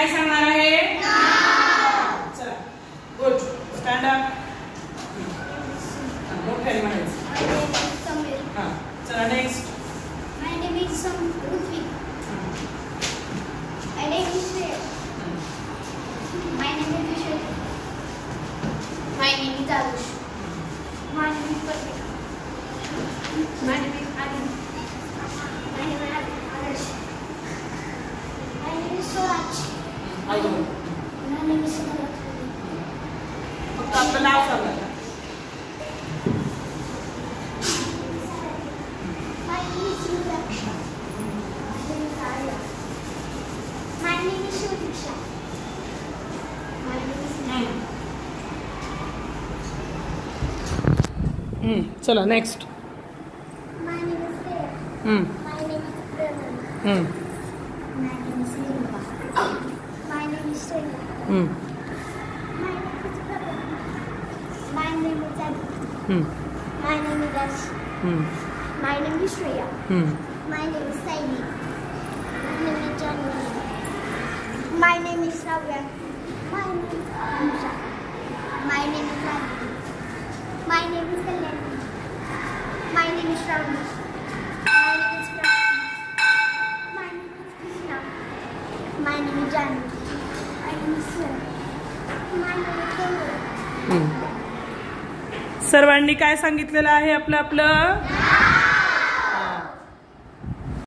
काय सांगणार आहे? चला गुड स्टँड अप. मोठ्याने म्हणायचं. हां चला next. My name is Ruthvi. My name is Shreya. My name is Vishal. My name is Arush. My name is Pratik. My name is Adi. My name is Adarsh. My name is Suraj. अजून My name is Sinarat. फक्त आपलं नाव सांगा. My name is Yudaksha. My name is Arya. My name is Shudiksha. My name is Nana. चला next. My name is Rhea. My name is Pranam. My name is Limba. My name is Shreya. My name is Prabha. My name is Adi. My name is Ash. My name is Shreya. My name is Saini. My name is Janvi. My name is Ravya. My name is Amsha. My name is Adi. My name is Kalyani. My name is Ramesh. My name is Prakash. My name is Krishna. My name is Janvi. My name is Sura. My name is Kavya. सर्वांनी काय सांगितलेलं आहे आपलं?